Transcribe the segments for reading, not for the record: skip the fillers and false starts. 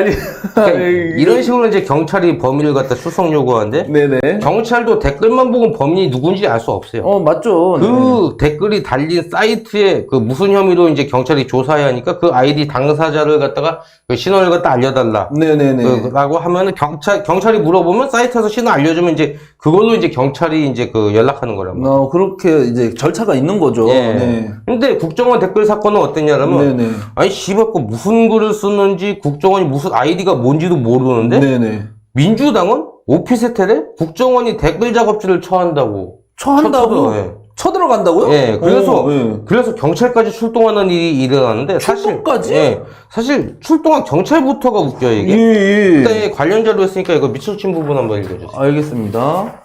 아니, 그러니까 이런 식으로 이제 경찰이 범인을 갖다 수석 요구하는데 네네. 경찰도 댓글만 보고 범인이 누군지 알 수 없어요. 맞죠. 그 댓글이 달린 사이트에 그 무슨 혐의로 이제 경찰이 조사해야 하니까 그 아이디 당사자를 갖다가 그 신원을 갖다 알려달라. 네네네. 라고 하면은 경찰이 물어보면 사이트에서 신원 알려주면 이제 그걸로 이제 경찰이 이제 그 연락하는 거란 말이에요. 그렇게 이제 절차가 있는 거죠. 예. 네. 근데 국정원 댓글 사건은 어땠냐면 네네. 아니 씨발 무슨 글을 쓰는지 국정원이 무슨 아이디가 뭔지도 모르는데 네네. 민주당은 오피스텔에 국정원이 댓글 작업질을 처한다고. 처한다고? 예. 쳐들어간다고요? 예, 그래서, 예. 그래서 경찰까지 출동하는 일이 일어나는데, 출동까지? 사실 출동한 경찰부터가 웃겨요, 이게. 예. 일단 관련 자료 했으니까 이거 밑줄친 부분 한번 읽어주세요. 알겠습니다.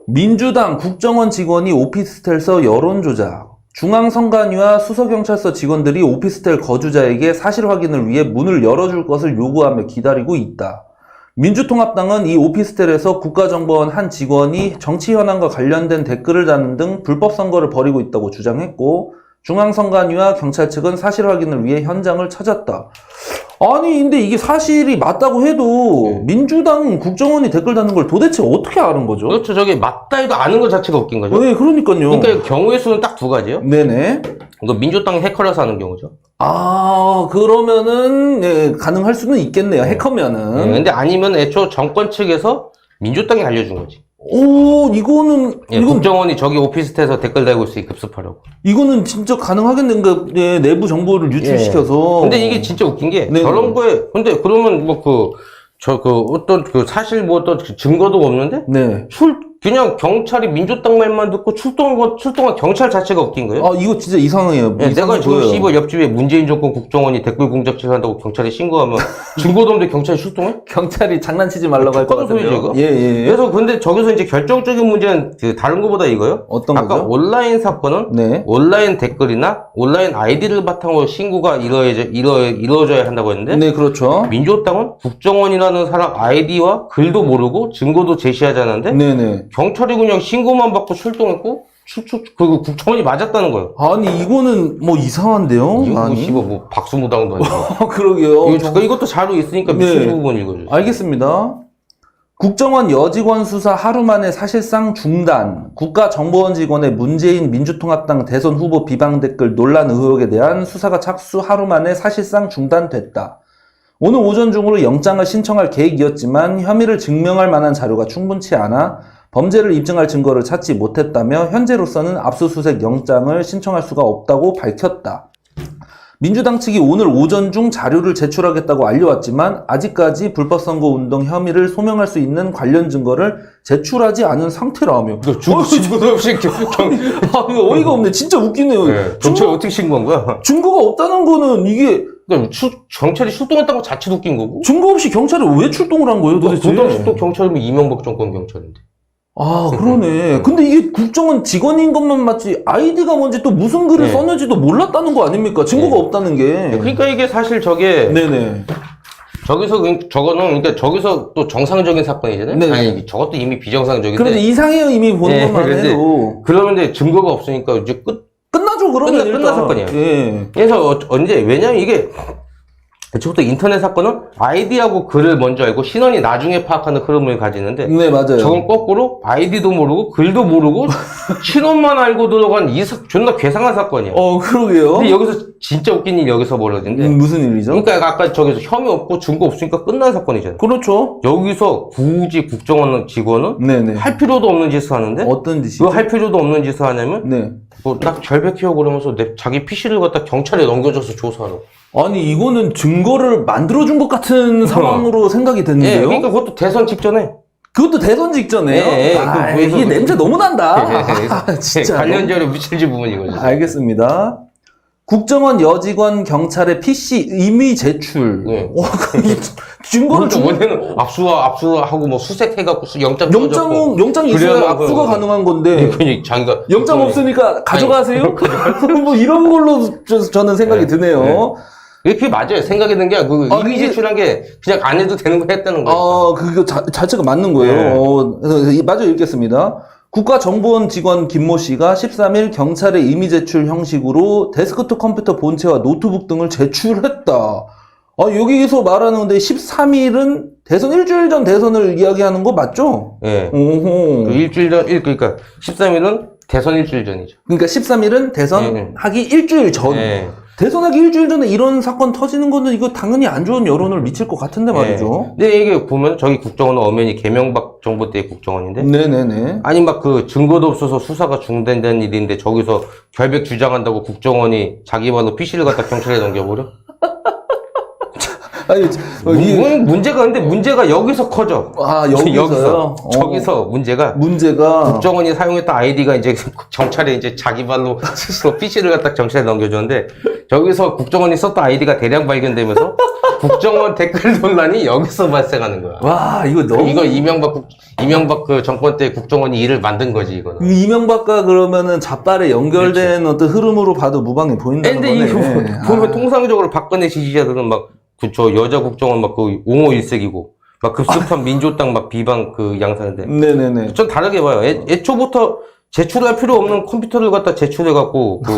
민주당 국정원 직원이 오피스텔서 여론조작. 중앙선관위와 수서경찰서 직원들이 오피스텔 거주자에게 사실 확인을 위해 문을 열어줄 것을 요구하며 기다리고 있다. 민주통합당은 이 오피스텔에서 국가정보원 한 직원이 정치 현안과 관련된 댓글을 다는 등 불법 선거를 벌이고 있다고 주장했고, 중앙선관위와 경찰 측은 사실 확인을 위해 현장을 찾았다. 아니 근데 이게 사실이 맞다고 해도 민주당 국정원이 댓글 다는 걸 도대체 어떻게 아는 거죠? 그렇죠. 저게 맞다 해도 아는 것 자체가 웃긴 거죠. 네, 그러니까요. 그러니까 경우의 수는 딱 두 가지예요. 네네. 이거 민주당 해커라서 하는 경우죠. 그러면은 네, 가능할 수는 있겠네요. 해커면은. 근데 아니면 애초 정권 측에서 민주당이 알려준 거지. 이거는 국정원이 저기 오피스텔에서 댓글 달고 있으니 급습하라고. 이거는 진짜 가능하겠는 거, 내부 정보를 유출시켜서. 근데 이게 진짜 웃긴 게 네. 저런 거에 근데 그러면 어떤 사실 어떤 증거도 없는데 네. 그냥 경찰이 민주당 말만 듣고 출동한 경찰 자체가 웃긴 거예요. 이거 진짜 이상해요. 내가 지금 씨발 옆집에 문재인 정권 국정원이 댓글 공작질 한다고 경찰에 신고하면 증거도 없는데 경찰이 출동해? 경찰이 장난치지 말라고 할 것 같은데요. 예. 그래서 근데 저기서 이제 결정적인 문제는 다른 거보다 이거요. 어떤 아까 거죠? 온라인 사건은 네. 온라인 댓글이나 온라인 아이디를 바탕으로 신고가 이루어져야 한다고 했는데 네, 그렇죠. 민주당은 국정원이라는 사람 아이디와 글도 모르고 증거도 제시하지 않았는데 네네. 경찰이 그냥 신고만 받고 출동했고 그 국정원이 맞았다는 거예요. 아니 이거는 뭐 이상한데요? 이거 아니. 씨발 뭐 박수무당도 아니고. 그러게요. 이것도 자료 있으니까 미친 부분 읽어주세요. 알겠습니다. 국정원 여직원 수사 하루 만에 사실상 중단. 국가정보원 직원의 문재인 민주통합당 대선 후보 비방 댓글 논란 의혹에 대한 수사가 착수 하루 만에 사실상 중단됐다. 오늘 오전 중으로 영장을 신청할 계획이었지만 혐의를 증명할 만한 자료가 충분치 않아 범죄를 입증할 증거를 찾지 못했다며 현재로서는 압수수색 영장을 신청할 수가 없다고 밝혔다. 민주당 측이 오늘 오전 중 자료를 제출하겠다고 알려왔지만 아직까지 불법선거운동 혐의를 소명할 수 있는 관련 증거를 제출하지 않은 상태라며. 증거도 없이 이거 어이가 없네. 진짜 웃기네요. 경찰이 어떻게 신고한 거야? 증거가 없다는 거는 이게 경찰이 출동했다는 것 자체도 웃긴 거고. 증거 없이 경찰이 왜 출동을 한 거예요 도대체? 그 당시 또 경찰이면 이명박 정권 경찰인데. 그러네. 근데 이게 국정원 직원인 것만 맞지 아이디가 뭔지 또 무슨 글을 썼는지도 몰랐다는 거 아닙니까? 증거가 없다는 게. 그러니까 이게 사실 저게 네네. 저거는 저기서 또 정상적인 사건이잖아요. 네네. 아니 저것도 이미 비정상적인데. 그런데 이상해요 이미 보는 것만 해도. 그러면 이제 증거가 없으니까 이제 끝나죠 그러면 끝난 사건이에요. 예. 그래서 왜냐면 이게 애초부터 인터넷 사건은 아이디하고 글을 먼저 알고 신원이 나중에 파악하는 흐름을 가지는데 네 맞아요. 저건 거꾸로 아이디도 모르고 글도 모르고 신원만 알고 들어간 존나 괴상한 사건이야. 그러게요. 근데 여기서 진짜 웃긴 일이 여기서 벌어진데 무슨 일이죠? 그러니까 아까 저기서 혐의 없고 증거 없으니까 끝난 사건이잖아요. 그렇죠. 여기서 굳이 국정원 직원은 네네. 할 필요도 없는 짓을 하는데 어떤 짓이죠? 왜 할 필요도 없는 짓을 하냐면 네. 딱 절벽해요 그러면서 자기 PC를 갖다 경찰에 넘겨줘서 조사하라고. 아니 이거는 증거를 만들어준 것 같은 상황으로 생각이 됐는데요. 그러니까 그것도 대선 직전에. 그것도 대선 직전에요? 이게 냄새 너무 난다. 진짜. 관련 자료 미칠지 부분이거든요. 알겠습니다. 국정원 여직원 경찰의 PC 임의 제출. 증거를 원래는 압수하고 뭐 수색해갖고 영장이 있어야 압수가 가능한 건데. 자기가 영장 없으니까 가져가세요? 뭐 이런 걸로 저는 생각이 드네요. 그게 맞아요. 생각이 든 게 임의 제출한 게 그냥 안 해도 되는 거 했다는 거예요. 그거 자체가 맞는 거예요. 그래서 맞아 읽겠습니다. 국가정보원 직원 김모 씨가 13일 경찰에 임의 제출 형식으로 데스크톱 컴퓨터 본체와 노트북 등을 제출했다. 여기서 말하는 건데 13일은 대선 일주일 전 대선을 이야기하는 거 맞죠? 예. 오호. 그 일주일 전, 그러니까 13일은 대선 일주일 전이죠. 그러니까 13일은 대선 하기 일주일 전. 예. 대선하기 일주일 전에 이런 사건 터지는 거는 이거 당연히 안 좋은 여론을 미칠 것 같은데 말이죠. 근데 이게 보면 저기 국정원은 엄연히 개명박 정부 때의 국정원인데. 네네네. 아니 막 그 증거도 없어서 수사가 중단된 일인데 저기서 결백 주장한다고 국정원이 자기 말로 PC를 갖다 경찰에 넘겨버려? 아니, 문제가 근데 문제가 여기서 커져. 여기서요? 저기서 문제가 국정원이 사용했던 아이디가 이제 경찰에 이제 자기 발로 스스로 PC를 갖다 경찰에 넘겨줬는데 저기서 국정원이 썼던 아이디가 대량 발견되면서 국정원 댓글 논란이 여기서 발생하는 거야. 와, 이거 너무. 이거 이명박 그 정권 때 국정원이 일을 만든 거지, 이거는. 이명박과 그러면은 잡발에 연결된 어떤 흐름으로 봐도 무방해 보인다는 거네. 근데 이거 보면 통상적으로 박근혜 지지자들은 막 저 여자 국정원 막 그 옹호 일색이고 막 급습한 민주당 막 비방 그 양상인데. 네네네. 전 다르게 봐요. 애초부터 제출할 필요 없는 컴퓨터를 갖다 제출해갖고 그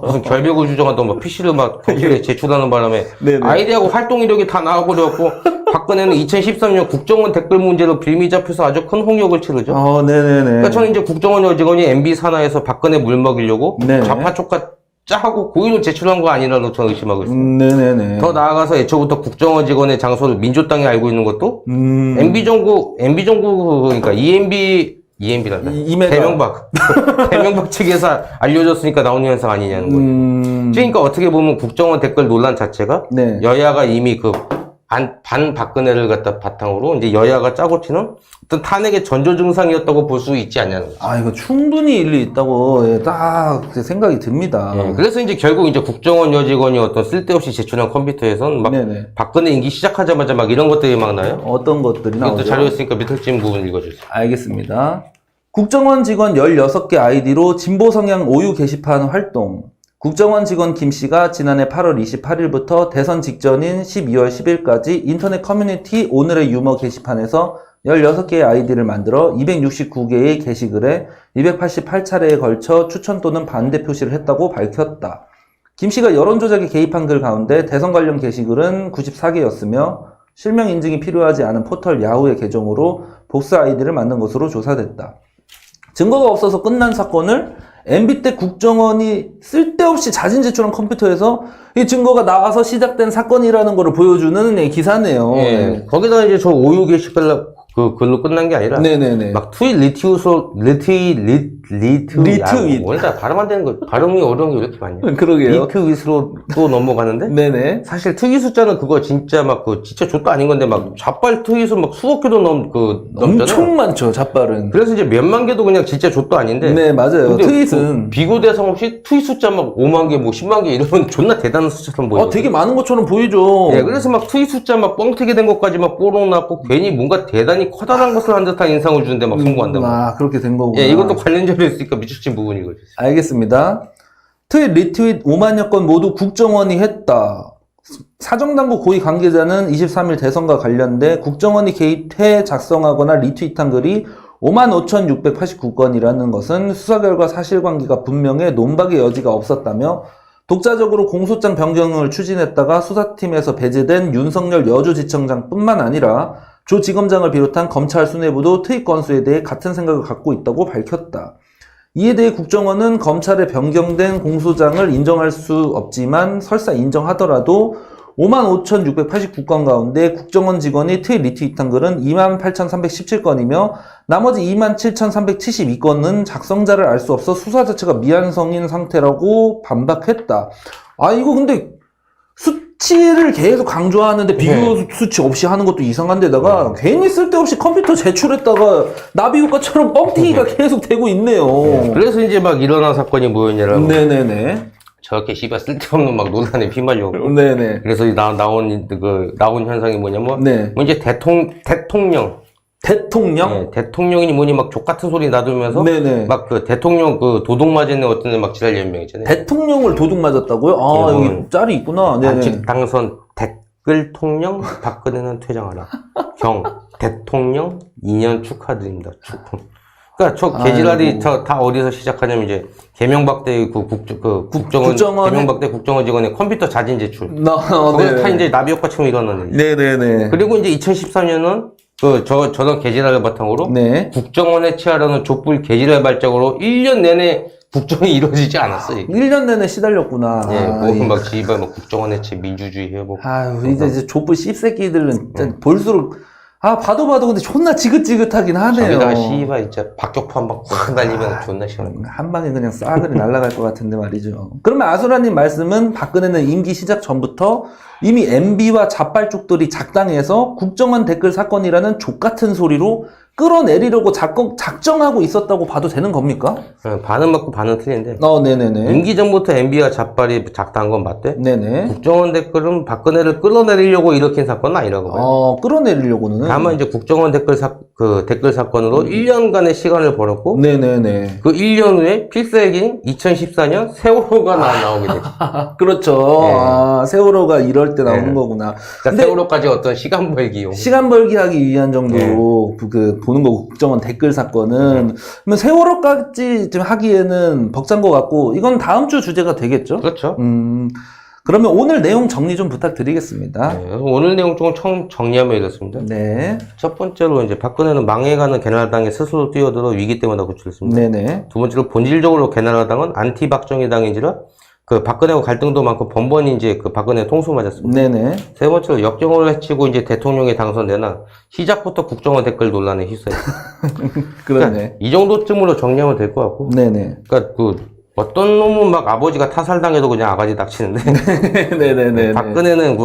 무슨 결벽을 주장하던 막 PC를 막 경찰에 제출하는 바람에 네네. 아이디하고 활동 이력이 다 나와버려갖고 박근혜는 2013년 국정원 댓글 문제로 빌미 잡혀서 아주 큰 홍역을 치르죠. 네네네. 그러니까 저는 이제 국정원 여직원이 MB 산하에서 박근혜 물 먹이려고 네네. 좌파 쪽과 짜고 고의로 제출한 거 아니라고 저는 의심하고 있습니다. 네네네. 더 나아가서 애초부터 국정원 직원의 장소를 민주당이 알고 있는 것도 MB정부 그러니까 EMB란다. 대명박 측에서 알려졌으니까 나온 현상 아니냐는 거죠. 그러니까 어떻게 보면 국정원 댓글 논란 자체가 네. 여야가 이미 그 반박근혜를 갖다 바탕으로 이제 여야가 짜고 치는 어떤 탄핵의 전조 증상이었다고 볼 수 있지 않냐는 거죠. 이거 충분히 일리 있다고 딱 생각이 듭니다. 그래서 이제 결국 이제 국정원 여직원이 어떤 쓸데없이 제출한 컴퓨터에선 막 네네. 박근혜 임기 시작하자마자 막 이런 것들이 막 나요. 어떤 것들이 이것도 나오죠? 자료였으니까 밑에 찐 부분 읽어주세요. 알겠습니다. 국정원 직원 16개 아이디로 진보 성향 오유 게시판 활동. 국정원 직원 김 씨가 지난해 8월 28일부터 대선 직전인 12월 10일까지 인터넷 커뮤니티 오늘의 유머 게시판에서 16개의 아이디를 만들어 269개의 게시글에 288차례에 걸쳐 추천 또는 반대 표시를 했다고 밝혔다. 김 씨가 여론조작에 개입한 글 가운데 대선 관련 게시글은 94개였으며 실명 인증이 필요하지 않은 포털 야후의 계정으로 복사 아이디를 만든 것으로 조사됐다. 증거가 없어서 끝난 사건을 MB 때 국정원이 쓸데없이 자진 제출한 컴퓨터에서 이 증거가 나와서 시작된 사건이라는 것을 보여주는 기사네요. 네. 거기다 이제 저 오유 게시글 그 글로 끝난 게 아니라 네네네. 막 트윗 리트윗 원래 발음 안 되는 거 발음이 어려운 게 왜 이렇게 많냐? 그러게요. 리트윗으로 또 넘어가는데 네네. 사실 트윗 숫자는 그거 진짜 막 그 진짜 좆도 아닌 건데 막 좌빨 트윗은 막 수억 개도 넘잖아요. 엄청 많죠, 좌빨은. 그래서 이제 몇만 개도 그냥 진짜 좆도 아닌데. 네, 맞아요. 트윗은 비교 대상 없이 트윗 숫자 막 5만 개, 뭐 10만 개 이러면 존나 대단한 숫자처럼 보여요. 되게 많은 것처럼 보이죠. 네, 그래서 막 트윗 숫자 막 뻥튀기 된 것까지 막 꼬로나고 괜히 뭔가 대단히 커다란 것을 한 듯한 인상을 주는데 막 송구한다. 그렇게 된 거구나. 예, 이것도 관련 자료 있으니까 미쳐진 부분인 거죠. 알겠습니다. 트윗, 리트윗 5만여 건 모두 국정원이 했다. 사정당국 고위 관계자는 23일 대선과 관련돼 국정원이 개입해 작성하거나 리트윗한 글이 55,689건이라는 것은 수사 결과 사실관계가 분명해 논박의 여지가 없었다며 독자적으로 공소장 변경을 추진했다가 수사팀에서 배제된 윤석열 여주지청장뿐만 아니라 조 지검장을 비롯한 검찰 수뇌부도 트윗 건수에 대해 같은 생각을 갖고 있다고 밝혔다. 이에 대해 국정원은 검찰의 변경된 공소장을 인정할 수 없지만 설사 인정하더라도 55,689건 가운데 국정원 직원이 트윗 리트윗한 글은 28,317건이며 나머지 27,372건은 작성자를 알 수 없어 수사 자체가 미완성인 상태라고 반박했다. 이거 근데 수치를 계속 강조하는데 비교 수치 없이 하는 것도 이상한데다가 괜히 쓸데없이 컴퓨터 제출했다가 나비 효과처럼 뻥튀기가 계속 되고 있네요. 그래서 이제 막 일어난 사건이 뭐였냐라고. 네네네. 저렇게 씨발 쓸데없는 막 논란에 휘말려고. 네네. 그래서 나온 현상이 뭐냐면. 네. 이제 대통령. 네, 대통령이 뭐니 막 족같은 소리 놔두면서. 네네. 막 그 대통령 그 도둑 맞은 어떤 막 지랄 연명 있잖아요. 대통령을 도둑 맞았다고요? 여기 짤이 있구나. 네네. 단식 당선 댓글 통령 박근혜는 퇴장하라. 대통령 2년 축하드립니다. 그러니까 그러니까 저 개지랄이 다 어디서 시작하냐면 이제 개명박대 국정원 개명박대 국정원 직원의 컴퓨터 자진 제출. 그걸 다 이제 나비효과처럼 일어나는. 네네네. 그리고 이제 2014년은 저런 개지랄을 바탕으로 네. 국정원에 취하려는 족불 개지랄 발작으로 1년 내내 국정이 이루어지지 않았어요. 1년 내내 시달렸구나. 예, 막 지발 막 국정원 해체 민주주의 회복. 아유, 이제 족불 씹새끼들은 진짜 볼수록 봐도 근데 존나 지긋지긋하긴 하네요. 저기다가 씨발 진짜 박격포 한 방 확 날리면 존나 시원해. 한 방에 그냥 싸그리 날아갈 것 같은데 말이죠. 그러면 아수라님 말씀은 박근혜는 임기 시작 전부터 이미 MB와 자빨쪽들이 작당해서 국정원 댓글 사건이라는 족같은 소리로 끌어내리려고 작정하고 있었다고 봐도 되는 겁니까? 반은 맞고 반은 틀린데. 네네네. 임기 전부터 MB와 자빨이 작당한 건 맞대? 네네. 국정원 댓글은 박근혜를 끌어내리려고 일으킨 사건은 아니라고 봐요. 끌어내리려고는. 다만 이제 국정원 댓글 사건으로 1년간의 시간을 벌었고. 네네네. 그 1년 후에 필살기인 2014년 세월호가 나오게 됐죠. 그렇죠. 네. 세월호가 이럴 때 나오는 거구나. 그러니까 세월호까지 어떤 시간 벌기용. 시간 벌기 하기 위한 정도로 보는 거고, 국정원 댓글 사건은. 그러면 세월호까지 좀 하기에는 벅찬 것 같고, 이건 다음 주 주제가 되겠죠? 그렇죠. 그러면 오늘 내용 정리 좀 부탁드리겠습니다. 네, 오늘 내용 좀 처음 정리하면 이렇습니다. 네. 첫 번째로 이제 박근혜는 망해가는 개나라당에 스스로 뛰어들어 위기 때마다 구출했습니다. 네네. 두 번째로 본질적으로 개나라당은 안티 박정희 당인지라 그 박근혜와 갈등도 많고 번번이 이제 그 박근혜 통수 맞았습니다. 네네. 세 번째로 역경을 헤치고 이제 대통령에 당선되나 시작부터 국정원 댓글 논란에 휩싸였습니다. 그러네. 이 정도쯤으로 정리하면 될 것 같고. 네네. 그러니까 어떤 놈은 막 아버지가 타살당해도 그냥 아가지 닥치는데. 네네네. 박근혜는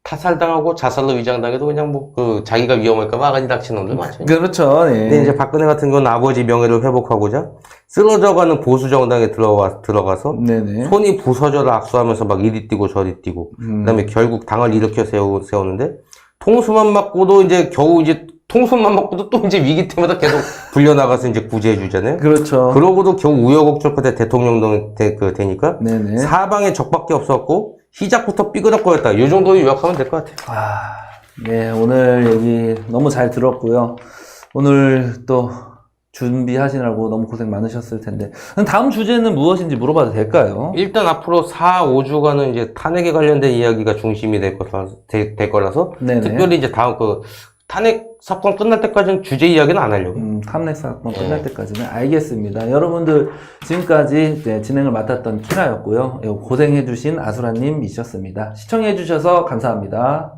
타살당하고 자살로 위장당해도 그냥 자기가 위험할까봐 아가지 닥치는 놈들 많죠. 그렇죠. 예. 근데 이제 박근혜 같은 경우는 아버지 명예를 회복하고자 쓰러져가는 보수 정당에 들어가서 네네. 손이 부서져라 악수하면서 막 이리 뛰고 저리 뛰고 그다음에 결국 당을 일으켜 세우는데 통수만 맞고도 이제 겨우 이제 통수만 맞고도 또 이제 위기 때마다 계속 불려나가서 이제 구제해 주잖아요. 그렇죠. 그러고도 겨우 우여곡절 끝에 대통령 되니까 네네. 사방에 적밖에 없었고 시작부터 삐그덕거렸다. 이 정도로 요약하면 될 것 같아요. 네, 오늘 얘기 너무 잘 들었고요. 오늘 또 준비하시느라고 너무 고생 많으셨을 텐데. 다음 주제는 무엇인지 물어봐도 될까요? 일단 앞으로 4, 5주간은 이제 탄핵에 관련된 이야기가 중심이 될 거라서 네네. 특별히 이제 다음 탄핵 사건 끝날 때까지는 주제 이야기는 안 하려고. 탄핵 사건 끝날 때까지는 알겠습니다. 여러분들 지금까지 진행을 맡았던 키라였고요. 고생해주신 아수라님이셨습니다. 시청해주셔서 감사합니다.